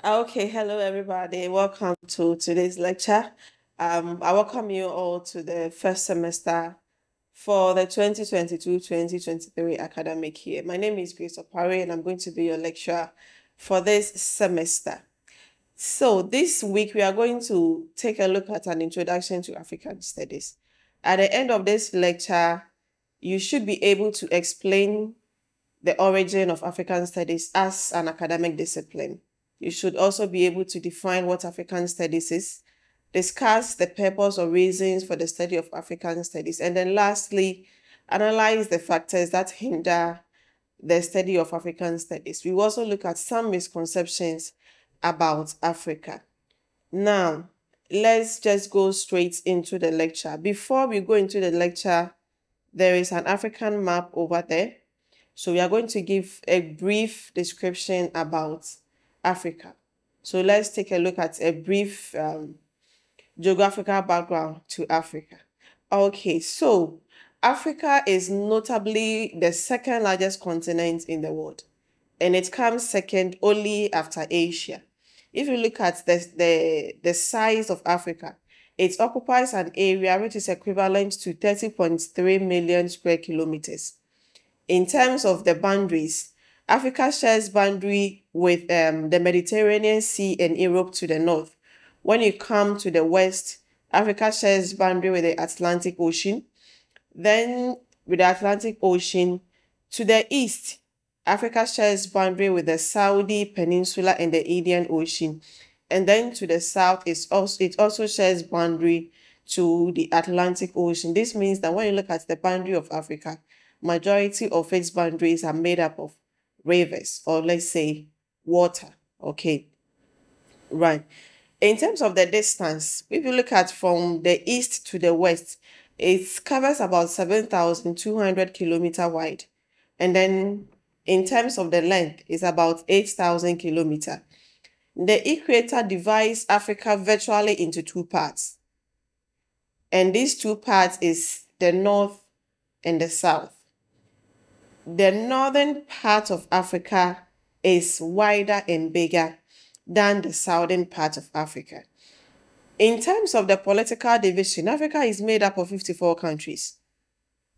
Okay, hello everybody. Welcome to today's lecture. I welcome you all to the first semester for the 2022-2023 academic year. My name is Grace Opare and I'm going to be your lecturer for this semester. So this week we are going to take a look at an introduction to African studies. At the end of this lecture, you should be able to explain the origin of African studies as an academic discipline. You should also be able to define what African studies is, discuss the purpose or reasons for the study of African studies, and then lastly, analyze the factors that hinder the study of African studies. We will also look at some misconceptions about Africa. Now, let's just go straight into the lecture. Before we go into the lecture, there is an African map over there. So we are going to give a brief description about Africa. So let's take a look at a brief geographical background to Africa. Okay, so Africa is notably the second largest continent in the world, and it comes second only after Asia. If you look at the size of Africa, it occupies an area which is equivalent to 30.3 million square kilometers. In terms of the boundaries, Africa shares boundary with the Mediterranean Sea and Europe to the north. When you come to the west, Africa shares boundary with the Atlantic Ocean. Then with the Atlantic Ocean, to the east, Africa shares boundary with the Saudi Peninsula and the Indian Ocean. And then to the south, it also shares boundary to the Atlantic Ocean. This means that when you look at the boundary of Africa, majority of its boundaries are made up of rivers, or let's say water. Okay, right. In terms of the distance, if you look at from the east to the west, it covers about 7,200 kilometers wide. And then in terms of the length, it's about 8,000 kilometers. The equator divides Africa virtually into two parts. And these two parts is the north and the south. The northern part of Africa is wider and bigger than the southern part of Africa. In terms of the political division, Africa is made up of 54 countries.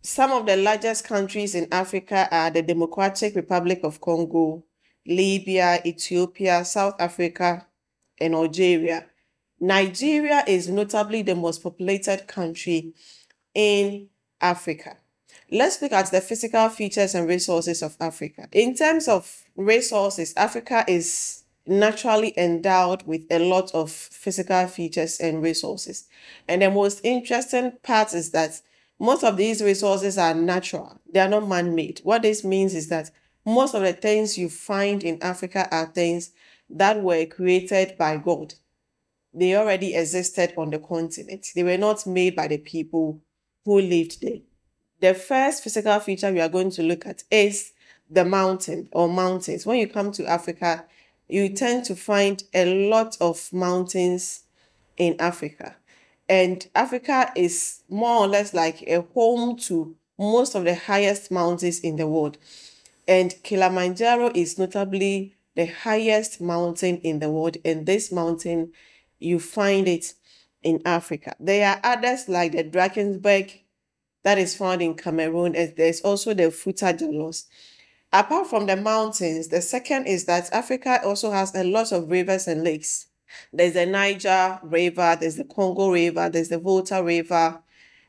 Some of the largest countries in Africa are the Democratic Republic of Congo, Libya, Ethiopia, South Africa, and Algeria. Nigeria is notably the most populated country in Africa. Let's look at the physical features and resources of Africa. In terms of resources, Africa is naturally endowed with a lot of physical features and resources. And the most interesting part is that most of these resources are natural. They are not man-made. What this means is that most of the things you find in Africa are things that were created by God. They already existed on the continent. They were not made by the people who lived there. The first physical feature we are going to look at is the mountain or mountains. When you come to Africa, you tend to find a lot of mountains in Africa. And Africa is more or less like a home to most of the highest mountains in the world. And Kilimanjaro is notably the highest mountain in the world. And this mountain, you find it in Africa. There are others like the Drakensberg that is found in Cameroon, and there's also the Futa Jalos. Apart from the mountains, the second is that Africa also has a lot of rivers and lakes. There's the Niger River, there's the Congo River, there's the Volta River,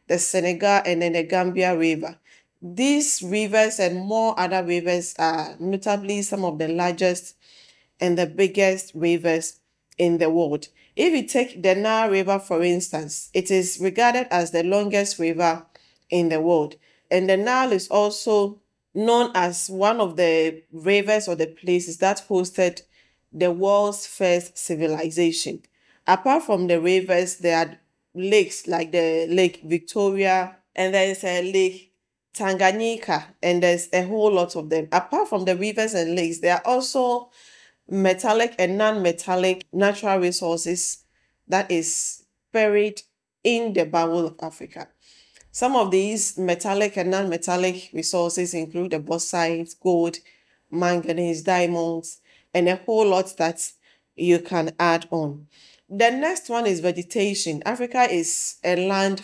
the Senegal, and then the Gambia River. These rivers and more other rivers are notably some of the largest and the biggest rivers in the world. If you take the Nile River, for instance, it is regarded as the longest river in the world. And the Nile is also known as one of the rivers or the places that hosted the world's first civilization. Apart from the rivers, there are lakes like the Lake Victoria, and there is a Lake Tanganyika, and there's a whole lot of them. Apart from the rivers and lakes, there are also metallic and non-metallic natural resources that is buried in the bowel of Africa. Some of these metallic and non-metallic resources include the bauxite, gold, manganese, diamonds, and a whole lot that you can add on. The next one is vegetation. Africa is a land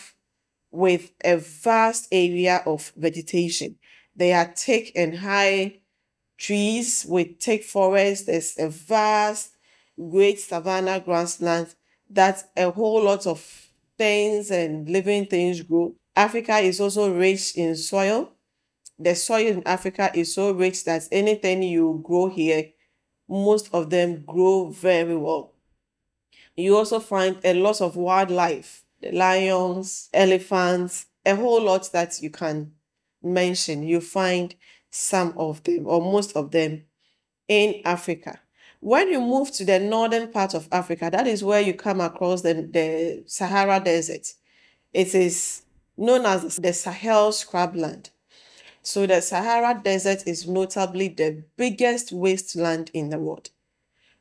with a vast area of vegetation. There are thick and high trees with thick forests. There's a vast, great savanna grassland that a whole lot of things and living things grow. Africa is also rich in soil. The soil in Africa is so rich that anything you grow here, most of them grow very well. You also find a lot of wildlife, the lions, elephants, a whole lot that you can mention. You find some of them or most of them in Africa. When you move to the northern part of Africa, that is where you come across the Sahara Desert. It is known as the Sahel scrubland. So the Sahara Desert is notably the biggest wasteland in the world.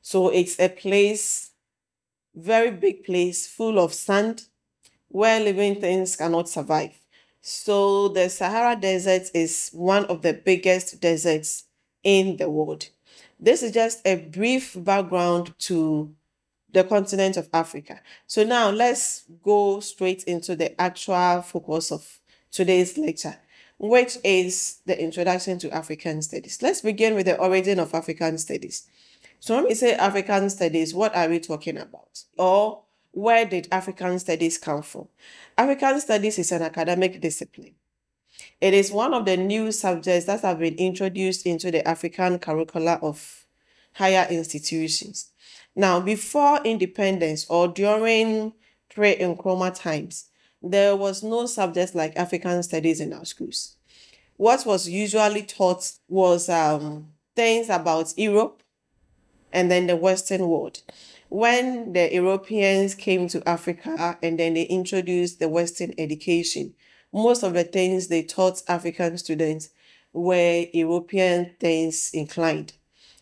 So it's a place, very big place, full of sand, where living things cannot survive. So the Sahara Desert is one of the biggest deserts in the world. This is just a brief background to the continent of Africa. So now let's go straight into the actual focus of today's lecture, which is the introduction to African studies. Let's begin with the origin of African studies. So when we say African studies, what are we talking about? Or where did African studies come from? African studies is an academic discipline. It is one of the new subjects that have been introduced into the African curricula of higher institutions. Now, before independence or during pre-Nkrumah times, there was no subject like African studies in our schools. What was usually taught was things about Europe and then the Western world. When the Europeans came to Africa and then they introduced the Western education, most of the things they taught African students were European things inclined.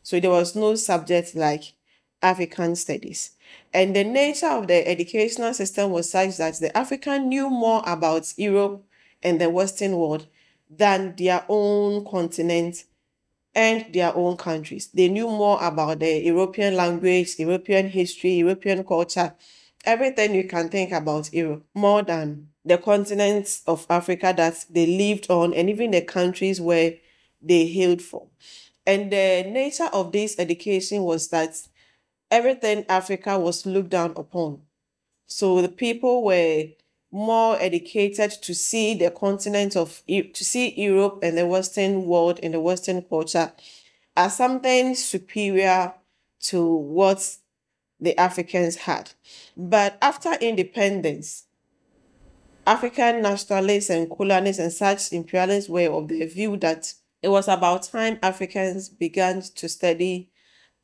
So there was no subject like African studies. And the nature of the educational system was such that the African knew more about Europe and the Western world than their own continent and their own countries. They knew more about the European language, European history, European culture, everything you can think about Europe, more than the continents of Africa that they lived on and even the countries where they hailed from. And the nature of this education was that everything Africa was looked down upon. So the people were more educated to see the continent to see Europe and the Western world and the Western culture as something superior to what the Africans had. But after independence, African nationalists and colonists and such imperialists were of the view that it was about time Africans began to study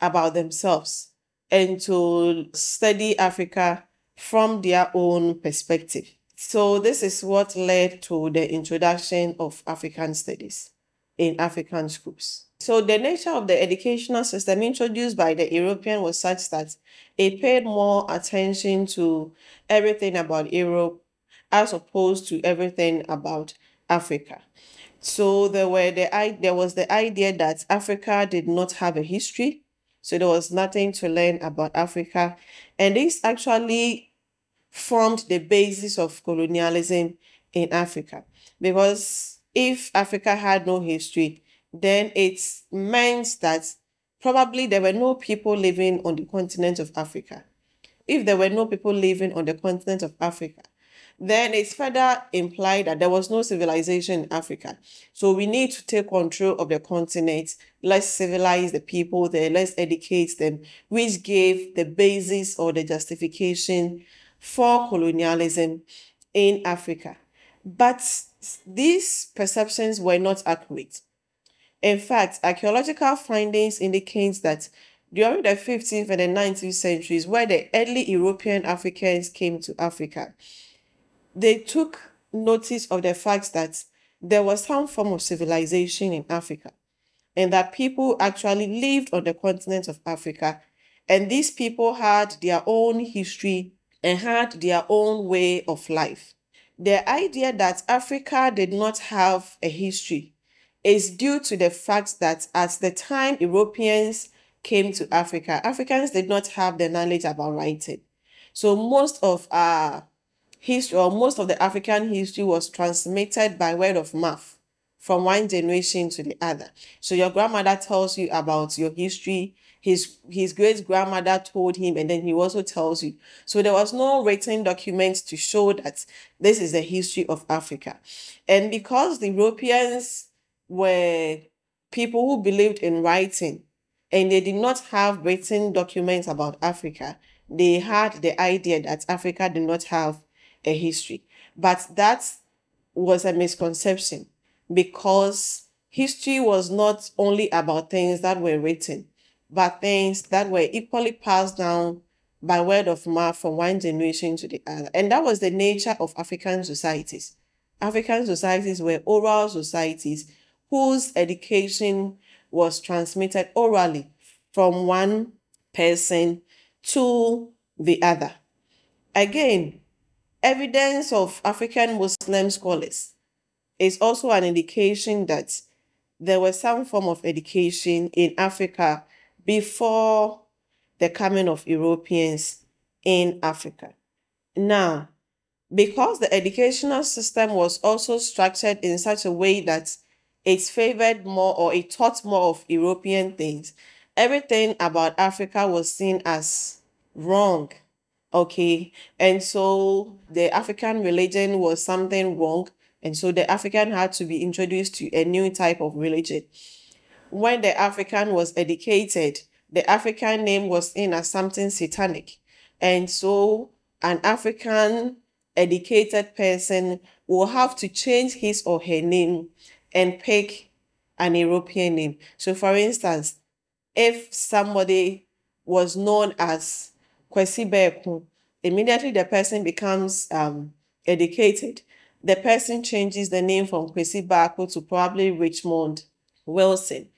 about themselves and to study Africa from their own perspective. So this is what led to the introduction of African studies in African schools. So the nature of the educational system introduced by the European was such that it paid more attention to everything about Europe as opposed to everything about Africa. So there was the idea that Africa did not have a history, so there was nothing to learn about Africa. And this actually formed the basis of colonialism in Africa. Because if Africa had no history, then it meant that probably there were no people living on the continent of Africa. If there were no people living on the continent of Africa, then it's further implied that there was no civilization in Africa. So we need to take control of the continent. Let's civilize the people there. Let's educate them, which gave the basis or the justification for colonialism in Africa. But these perceptions were not accurate. In fact, archaeological findings indicate that during the 15th and the 19th centuries, where the early European Africans came to Africa, they took notice of the fact that there was some form of civilization in Africa and that people actually lived on the continent of Africa. And these people had their own history and had their own way of life. The idea that Africa did not have a history is due to the fact that at the time Europeans came to Africa, Africans did not have the knowledge about writing. So most of our history, or most of the African history, was transmitted by word of mouth from one generation to the other. So your grandmother tells you about your history, his great grandmother told him, and then he also tells you. So there was no written documents to show that this is the history of Africa. And because the Europeans were people who believed in writing, and they did not have written documents about Africa, they had the idea that Africa did not have a history. But that was a misconception, because history was not only about things that were written, but things that were equally passed down by word of mouth from one generation to the other. And that was the nature of African societies. African societies were oral societies whose education was transmitted orally from one person to the other. Again, evidence of African Muslim scholars is also an indication that there was some form of education in Africa before the coming of Europeans in Africa. Now, because the educational system was also structured in such a way that it favored more, or it taught more of European things, everything about Africa was seen as wrong. Okay. And so the African religion was something wrong. And so the African had to be introduced to a new type of religion. When the African was educated, the African name was seen as something satanic. And so an African educated person will have to change his or her name and pick an European name. So for instance, if somebody was known as Kwesi Beku, immediately the person becomes educated. The person changes the name from Kwesi Beku to probably Richmond Wilson.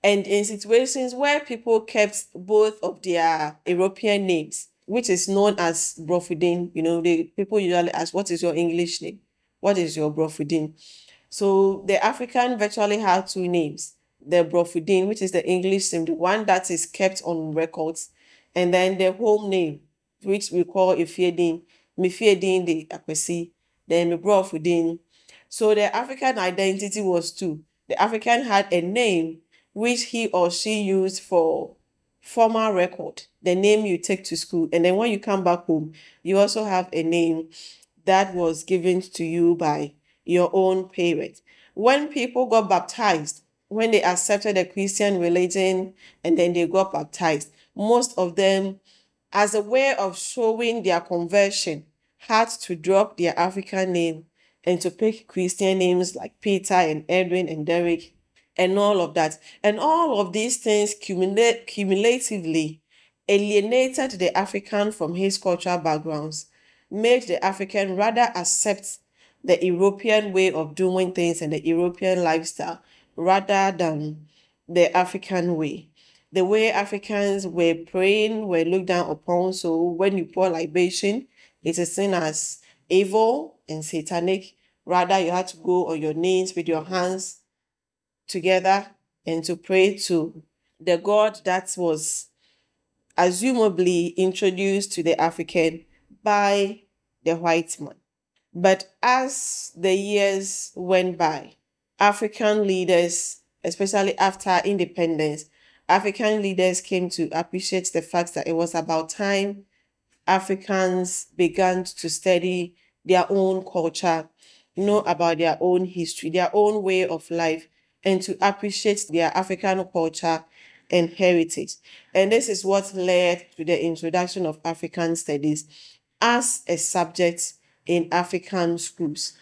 And in situations where people kept both of their European names, which is known as Brofudin, the people usually ask, what is your English name? What is your Brofudin? So the African virtually had two names: the Brofudin, which is the English name, the one that is kept on records, and then the home name, which we call Ifiedin, Mifiedin de Akwesi, then Brofudin. So the African identity was two. The African had a name which he or she used for formal record, the name you take to school. And then when you come back home, you also have a name that was given to you by your own parents. When people got baptized, when they accepted the Christian religion and then they got baptized, most of them, as a way of showing their conversion, had to drop their African name and to pick Christian names like Peter and Edwin and Derek and all of that. And all of these things cumulatively alienated the African from his cultural backgrounds, made the African rather accept the European way of doing things and the European lifestyle rather than the African way. The way Africans were praying were looked down upon. So when you pour libation, it is seen as evil and satanic. Rather, you had to go on your knees with your hands together and to pray to the God that was assumably introduced to the African by the white man. But as the years went by, African leaders, especially after independence, African leaders came to appreciate the fact that it was about time Africans began to study their own culture, know about their own history, their own way of life, and to appreciate their African culture and heritage. And this is what led to the introduction of African studies as a subject in African schools.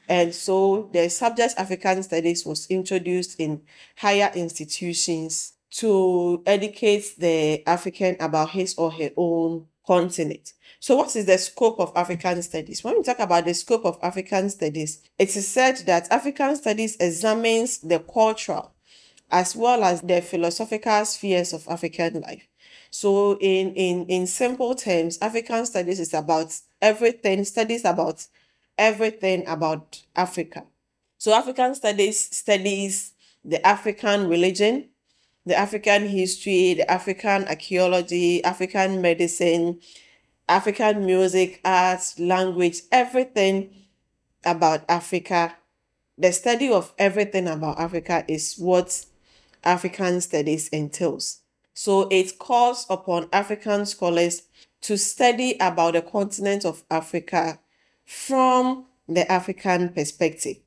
And so the subject African studies was introduced in higher institutions to educate the African about his or her own continent. So what is the scope of African studies? When we talk about the scope of African studies, it is said that African studies examines the cultural as well as the philosophical spheres of African life. So in simple terms, African studies is about everything, studies about everything about Africa. So African studies studies the African religion, the African history, the African archaeology, African medicine, African music, arts, language, everything about Africa. The study of everything about Africa is what African studies entails. So it calls upon African scholars to study about the continent of Africa from the African perspective.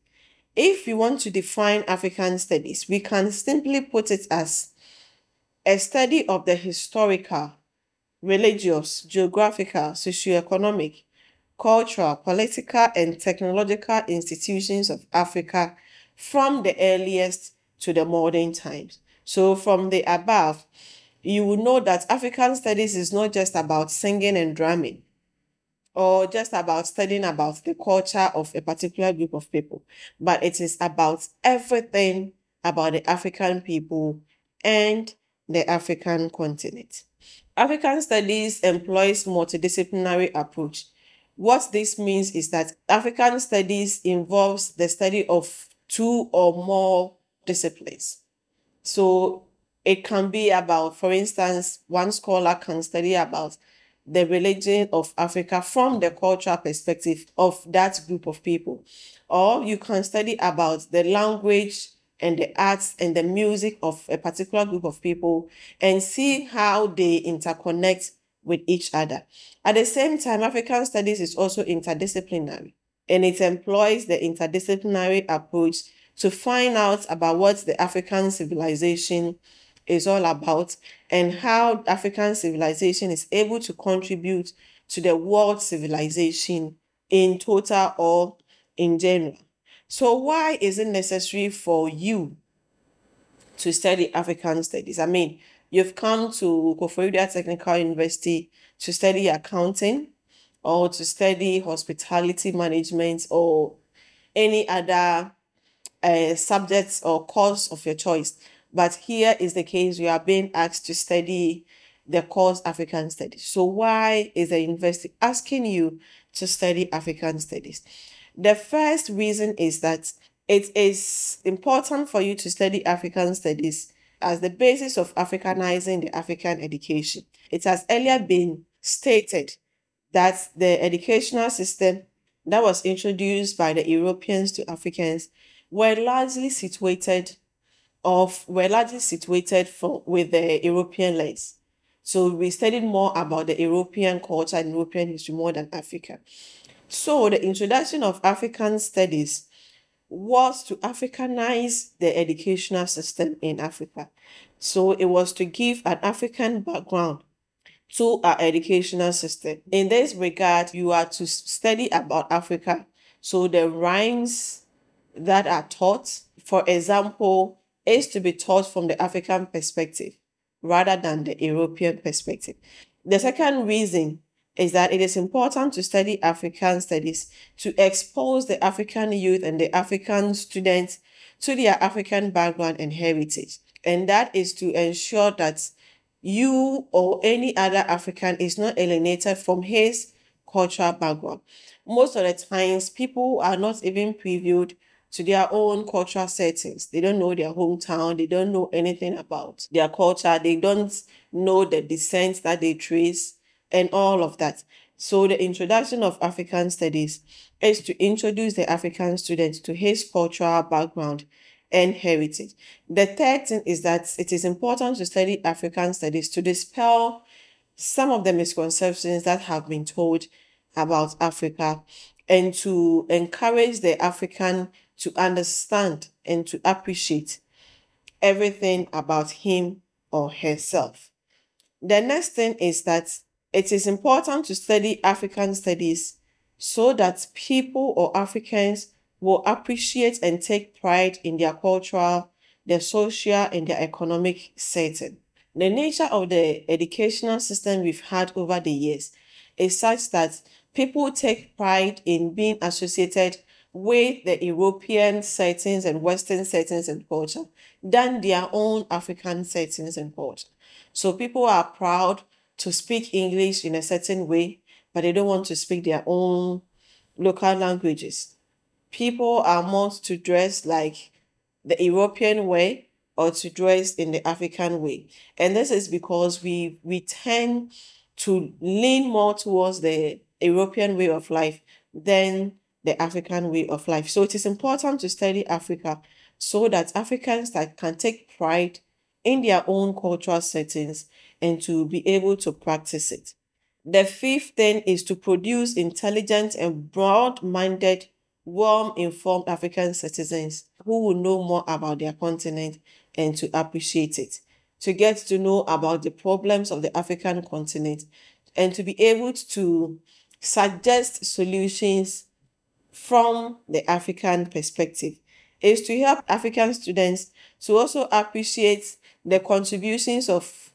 If we want to define African studies, we can simply put it as a study of the historical, religious, geographical, socioeconomic, cultural, political, and technological institutions of Africa from the earliest to the modern times. So from the above, you will know that African studies is not just about singing and drumming or just about studying about the culture of a particular group of people, but it is about everything about the African people and the African continent. African studies employs multidisciplinary approach. What this means is that African studies involves the study of two or more disciplines. So it can be about, for instance, one scholar can study about the religion of Africa from the cultural perspective of that group of people. Or you can study about the language and the arts and the music of a particular group of people and see how they interconnect with each other. At the same time, African studies is also interdisciplinary, and it employs the interdisciplinary approach to find out about what the African civilization is all about and how African civilization is able to contribute to the world civilization in total or in general. So why is it necessary for you to study African studies? I mean, you've come to KOFORIDUA Technical University to study accounting or to study hospitality management or any other subjects or course of your choice. But here is the case, you are being asked to study the course African Studies. So why is the university asking you to study African Studies? The first reason is that it is important for you to study African Studies as the basis of Africanizing the African education. It has earlier been stated that the educational system that was introduced by the Europeans to Africans were largely situated with the European lens. So we studied more about the European culture and European history more than Africa. So the introduction of African studies was to Africanize the educational system in Africa. So it was to give an African background to our educational system. In this regard, you are to study about Africa. So the rhymes that are taught, for example, is to be taught from the African perspective rather than the European perspective. The second reason is that it is important to study African studies to expose the African youth and the African students to their African background and heritage. And that is to ensure that you or any other African is not alienated from his cultural background. Most of the times, people are not even previewed to their own cultural settings. They don't know their hometown. They don't know anything about their culture. They don't know the descent that they trace and all of that. So the introduction of African studies is to introduce the African student to his cultural background and heritage. The third thing is that it is important to study African studies to dispel some of the misconceptions that have been told about Africa and to encourage the African to understand and to appreciate everything about him or herself. The next thing is that it is important to study African studies so that people or Africans will appreciate and take pride in their cultural, their social, and their economic setting. The nature of the educational system we've had over the years is such that people take pride in being associated with the European settings and Western settings and culture than their own African settings and culture. So people are proud to speak English in a certain way, but they don't want to speak their own local languages. People are more to dress like the European way, or to dress in the African way. And this is because we tend to lean more towards the European way of life than the African way of life. So it is important to study Africa so that Africans that can take pride in their own cultural settings and to be able to practice it. The fifth thing is to produce intelligent and broad-minded, well-informed African citizens who will know more about their continent and to appreciate it, to get to know about the problems of the African continent, and to be able to suggest solutions from the African perspective. Is to help African students to also appreciate the contributions of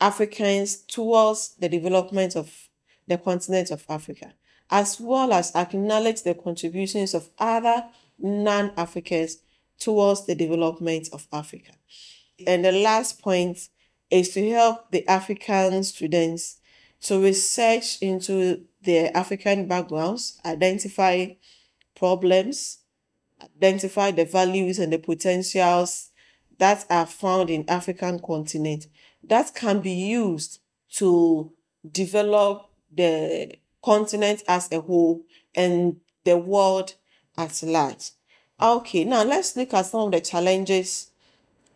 Africans towards the development of the continent of Africa, as well as acknowledge the contributions of other non-Africans towards the development of Africa. And the last point is to help the African students to research into their African backgrounds, identify problems, identify the values and the potentials that are found in African continent that can be used to develop the continent as a whole and the world at large. Okay, now let's look at some of the challenges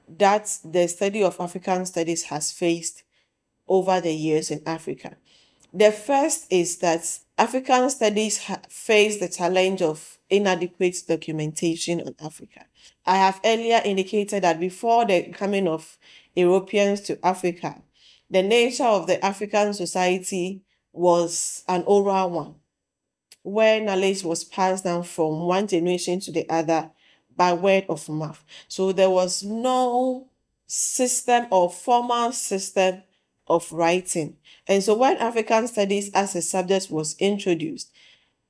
that the study of African studies has faced over the years in Africa. The first is that African studies face the challenge of inadequate documentation on Africa. I have earlier indicated that before the coming of Europeans to Africa, the nature of the African society was an oral one, where knowledge was passed down from one generation to the other by word of mouth. So there was no system or formal system of writing. And so when African studies as a subject was introduced,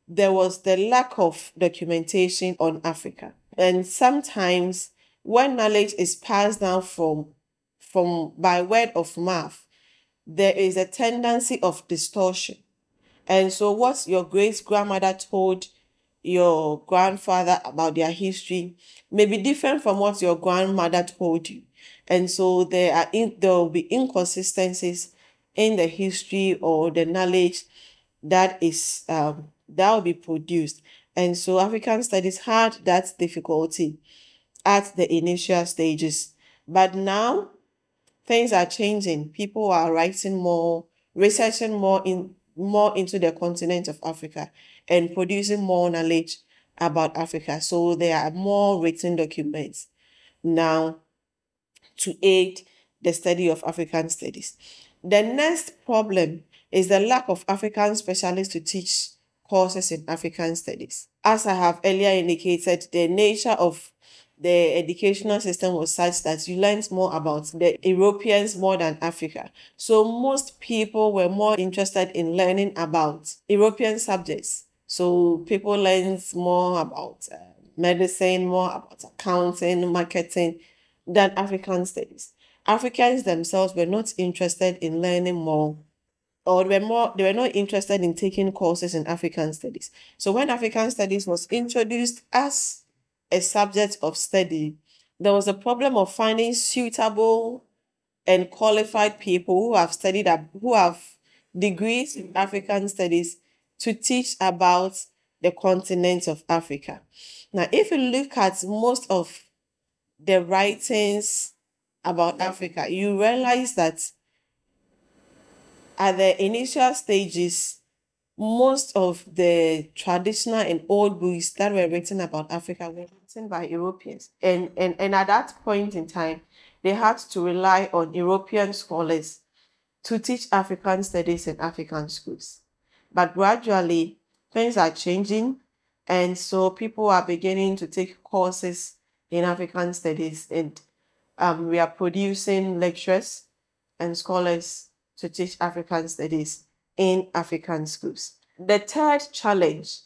there was the lack of documentation on Africa. And sometimes when knowledge is passed down from by word of mouth, there is a tendency of distortion. And so what your great grandmother told your grandfather about their history may be different from what your grandmother told you. And so there will be inconsistencies in the history or the knowledge that will be produced. And so African studies had that difficulty at the initial stages. But now things are changing. People are writing more, researching more into the continent of Africa and producing more knowledge about Africa. So there are more written documents now to aid the study of African studies. The next problem is the lack of African specialists to teach courses in African studies. As I have earlier indicated, the nature of the educational system was such that you learned more about the Europeans more than Africa. So most people were more interested in learning about European subjects. So people learned more about medicine, more about accounting, marketing than African studies. Africans themselves were not interested in learning more, or they were not interested in taking courses in African studies. So when African studies was introduced as a subject of study, there was a problem of finding suitable and qualified people who have degrees in African studies to teach about the continent of Africa. Now, if you look at most of the writings about Africa, you realize that at the initial stages, most of the traditional and old books that were written about Africa were written by Europeans. And at that point in time, they had to rely on European scholars to teach African studies in African schools. But gradually, things are changing. And so people are beginning to take courses in African studies. And we are producing lecturers and scholars to teach African studies in African schools. The third challenge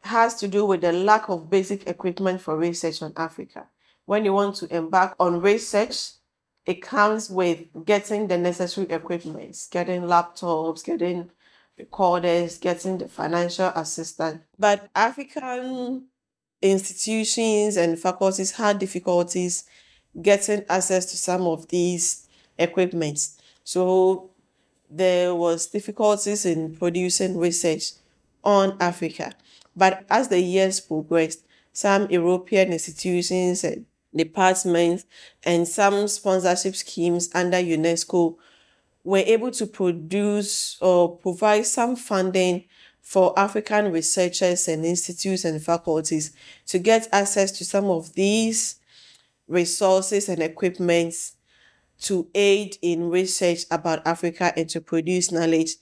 has to do with the lack of basic equipment for research on Africa. When you want to embark on research, it comes with getting the necessary equipment, getting laptops, getting recorders, getting the financial assistance. But African institutions and faculties had difficulties getting access to some of these equipments. So there was difficulties in producing research on Africa. But as the years progressed, some European institutions and departments and some sponsorship schemes under UNESCO were able to produce or provide some funding for African researchers and institutes and faculties to get access to some of these resources and equipments to aid in research about Africa and to produce knowledge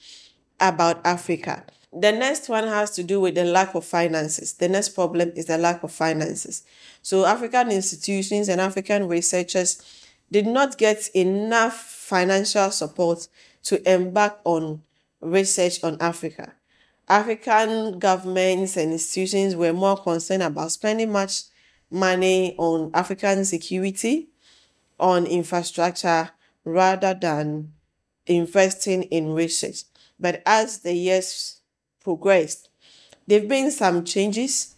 about Africa. The next one has to do with the lack of finances. The next problem is the lack of finances. So African institutions and African researchers did not get enough financial support to embark on research on Africa. African governments and institutions were more concerned about spending much money on African security, on infrastructure, rather than investing in research. But as the years progressed, there have been some changes.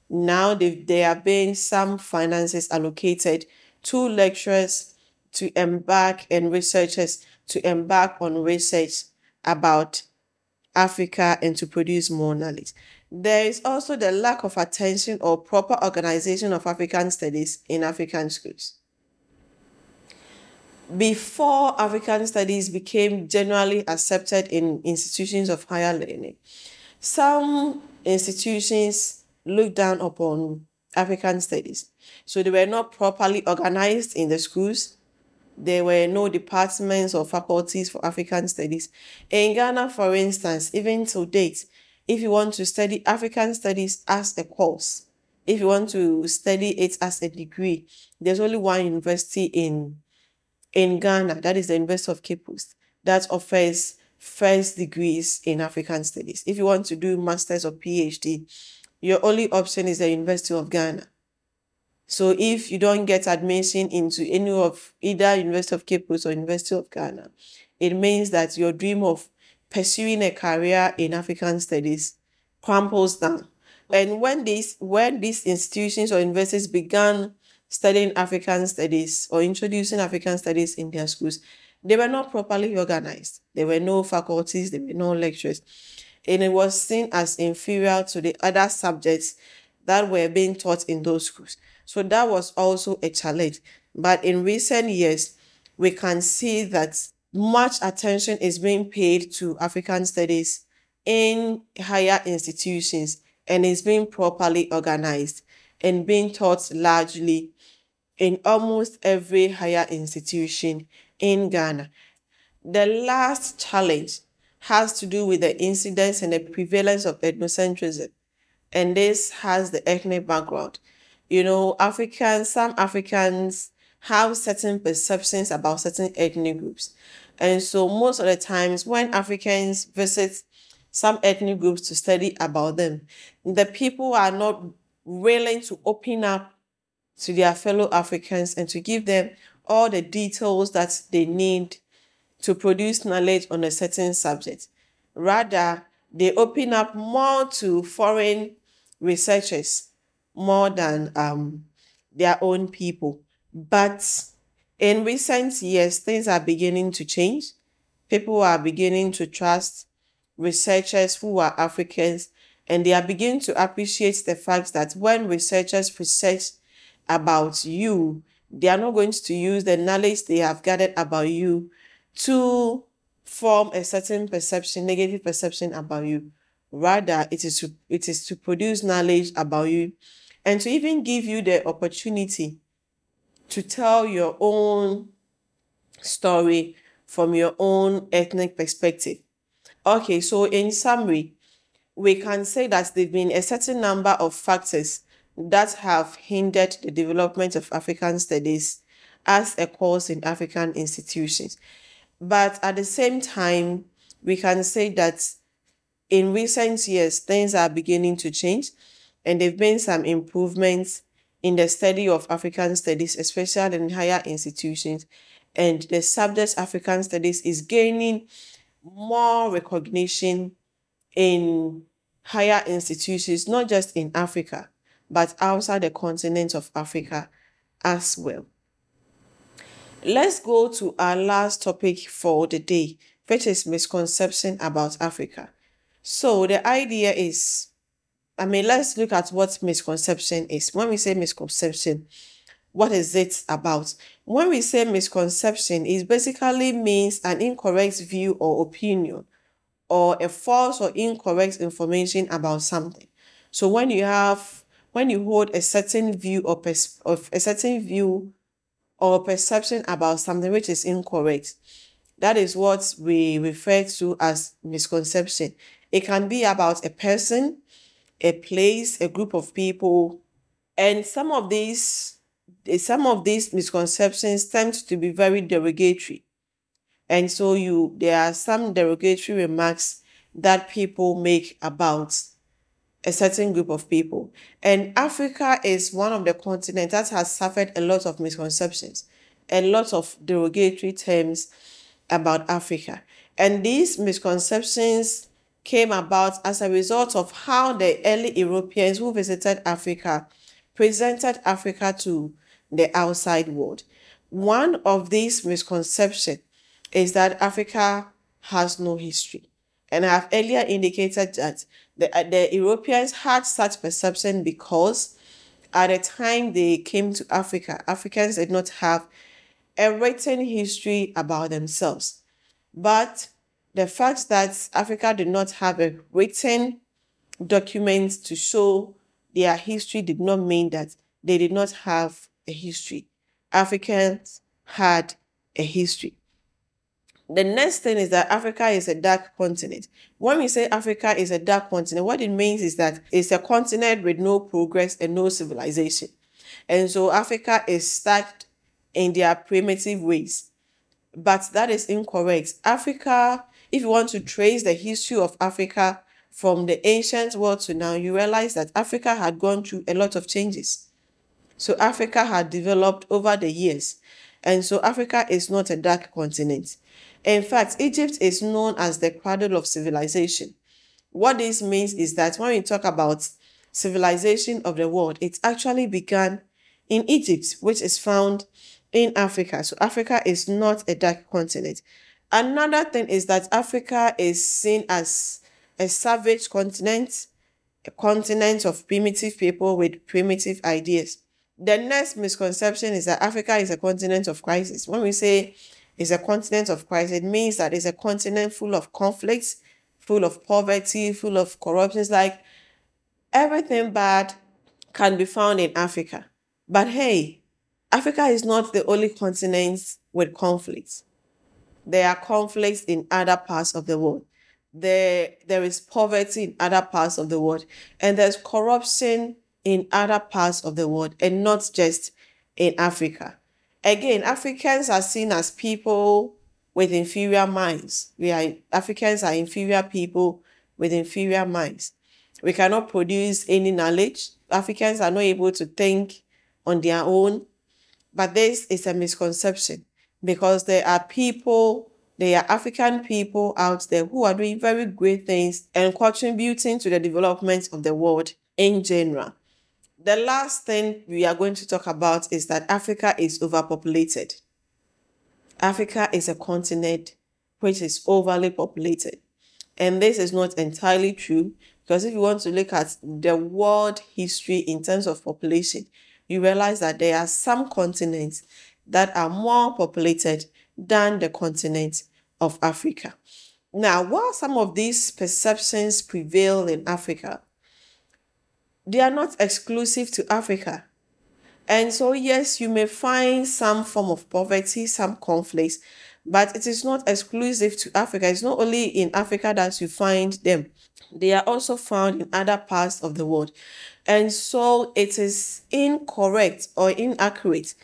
Now there have been some finances allocated to lecturers to embark and researchers to embark on research about Africa and to produce more knowledge. There is also the lack of attention or proper organization of African studies in African schools. Before African studies became generally accepted in institutions of higher learning, some institutions looked down upon African studies. So they were not properly organized in the schools. There were no departments or faculties for African studies. In Ghana, for instance, even to date, if you want to study African studies as a course, if you want to study it as a degree, there's only one university in Ghana, that is the University of Cape Coast, that offers first degrees in African studies. If you want to do master's or PhD, your only option is the University of Ghana. So if you don't get admission into any of either University of Cape Coast or University of Ghana, it means that your dream of pursuing a career in African studies crumples down. And when these institutions or universities began studying African studies or introducing African studies in their schools, they were not properly organized. There were no faculties, there were no lecturers. And it was seen as inferior to the other subjects that were being taught in those schools. So that was also a challenge. But in recent years, we can see that much attention is being paid to African studies in higher institutions and is being properly organized and being taught largely in almost every higher institution in Ghana. The last challenge has to do with the incidence and the prevalence of ethnocentrism. And this has the ethnic background. Some Africans have certain perceptions about certain ethnic groups. And so most of the times when Africans visit some ethnic groups to study about them, the people are not willing to open up to their fellow Africans and to give them all the details that they need to produce knowledge on a certain subject. Rather, they open up more to foreign researchers more than their own people. But in recent years, things are beginning to change. People are beginning to trust researchers who are Africans, and they are beginning to appreciate the fact that when researchers research about you, they are not going to use the knowledge they have gathered about you to form a certain perception, negative perception about you. Rather, it is to produce knowledge about you and to even give you the opportunity to tell your own story from your own ethnic perspective. Okay, so in summary, we can say that there have been a certain number of factors that have hindered the development of African studies as a course in African institutions. But at the same time, we can say that in recent years, things are beginning to change, and there have been some improvements in the study of African studies, especially in higher institutions. And the subject African studies is gaining more recognition in higher institutions, not just in Africa, but outside the continent of Africa as well. Let's go to our last topic for the day, which is misconception about Africa. So the idea is, let's look at what misconception is. When we say misconception, what is it about? When we say misconception, it basically means an incorrect view or opinion, or a false or incorrect information about something. So when you hold a certain view or perception about something which is incorrect, that is what we refer to as misconception. It can be about a person, a place, a group of people, and some of these misconceptions tend to be very derogatory. And so there are some derogatory remarks that people make about a certain group of people. And Africa is one of the continents that has suffered a lot of misconceptions, a lot of derogatory terms about Africa. And these misconceptions came about as a result of how the early Europeans who visited Africa presented Africa to the outside world. One of these misconceptions is that Africa has no history. And I have earlier indicated that the Europeans had such perception because at the time they came to Africa, Africans did not have a written history about themselves. But the fact that Africa did not have a written document to show their history did not mean that they did not have a history. Africans had a history. The next thing is that Africa is a dark continent. When we say Africa is a dark continent, what it means is that it's a continent with no progress and no civilization. And so Africa is stuck in their primitive ways. But that is incorrect. Africa, if you want to trace the history of Africa from the ancient world to now, you realize that Africa had gone through a lot of changes. So Africa had developed over the years. And so Africa is not a dark continent. In fact, Egypt is known as the cradle of civilization. What this means is that when we talk about civilization of the world, it actually began in Egypt, which is found in Africa. So Africa is not a dark continent. Another thing is that Africa is seen as a savage continent, a continent of primitive people with primitive ideas. The next misconception is that Africa is a continent of crisis. When we say it's a continent of crisis, it means that it's a continent full of conflicts, full of poverty, full of corruption. It's like everything bad can be found in Africa. But hey, Africa is not the only continent with conflicts. There are conflicts in other parts of the world. There is poverty in other parts of the world. And there's corruption in other parts of the world, and not just in Africa. Again, Africans are seen as people with inferior minds. Africans are inferior people with inferior minds. We cannot produce any knowledge. Africans are not able to think on their own. But this is a misconception because there are African people out there who are doing very great things and contributing to the development of the world in general. The last thing we are going to talk about is that Africa is overpopulated. Africa is a continent which is overly populated. And this is not entirely true because if you want to look at the world history in terms of population, you realize that there are some continents that are more populated than the continent of Africa. Now, while some of these perceptions prevail in Africa, they are not exclusive to Africa. And so, yes, you may find some form of poverty, some conflicts, but it is not exclusive to Africa. It's not only in Africa that you find them. They are also found in other parts of the world. And so it is incorrect or inaccurate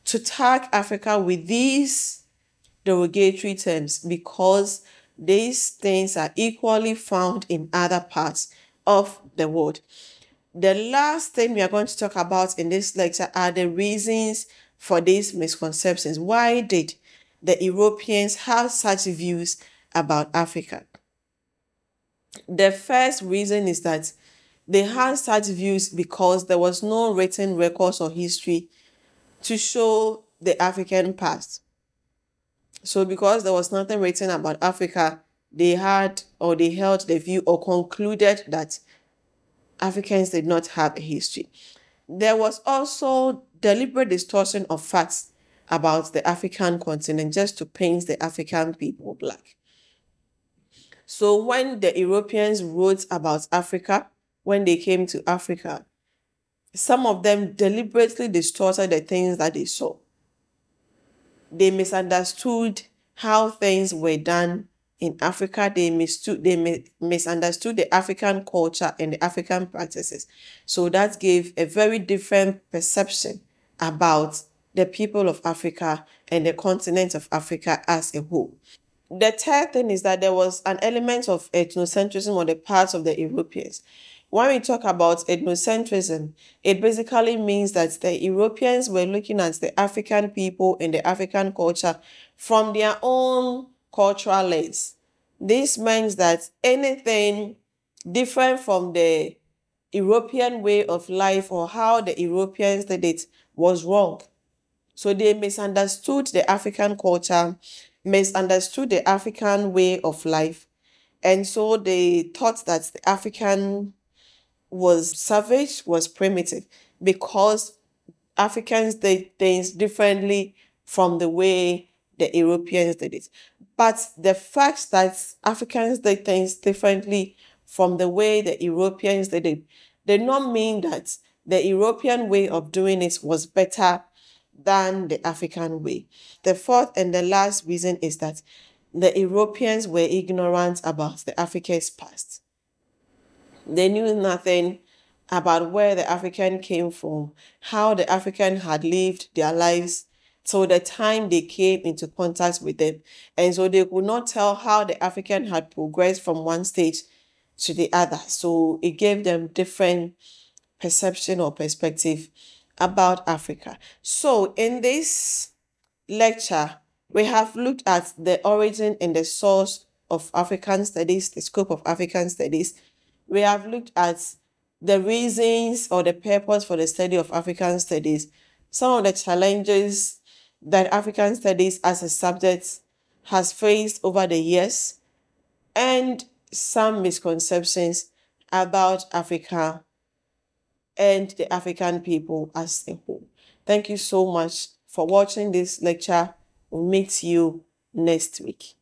to tag Africa with these derogatory terms because these things are equally found in other parts of the world. The last thing we are going to talk about in this lecture are the reasons for these misconceptions. Why did the Europeans have such views about Africa? The first reason is that they had such views because there was no written records or history to show the African past. So because there was nothing written about Africa, they held the view or concluded that Africans did not have a history. There was also deliberate distortion of facts about the African continent just to paint the African people black. So when the Europeans wrote about Africa, when they came to Africa, some of them deliberately distorted the things that they saw. They misunderstood how things were done in Africa. They misunderstood the African culture and the African practices. So that gave a very different perception about the people of Africa and the continent of Africa as a whole. The third thing is that there was an element of ethnocentrism on the part of the Europeans. When we talk about ethnocentrism, it basically means that the Europeans were looking at the African people and the African culture from their own cultural lens. This means that anything different from the European way of life or how the Europeans did it was wrong. So they misunderstood the African culture, misunderstood the African way of life. And so they thought that the African was savage, was primitive, because Africans did things differently from the way the Europeans did it. But the fact that Africans did things differently from the way the Europeans did it did not mean that the European way of doing it was better than the African way. The fourth and the last reason is that the Europeans were ignorant about the Africa's past. They knew nothing about where the African came from, how the African had lived their lives till the time they came into contact with them. And so they could not tell how the African had progressed from one stage to the other. So it gave them different perception or perspective about Africa. So in this lecture, we have looked at the origin and the source of African studies, the scope of African studies. We have looked at the reasons or the purpose for the study of African studies, some of the challenges that African studies as a subject has faced over the years, and some misconceptions about Africa and the African people as a whole. Thank you so much for watching this lecture. We'll meet you next week.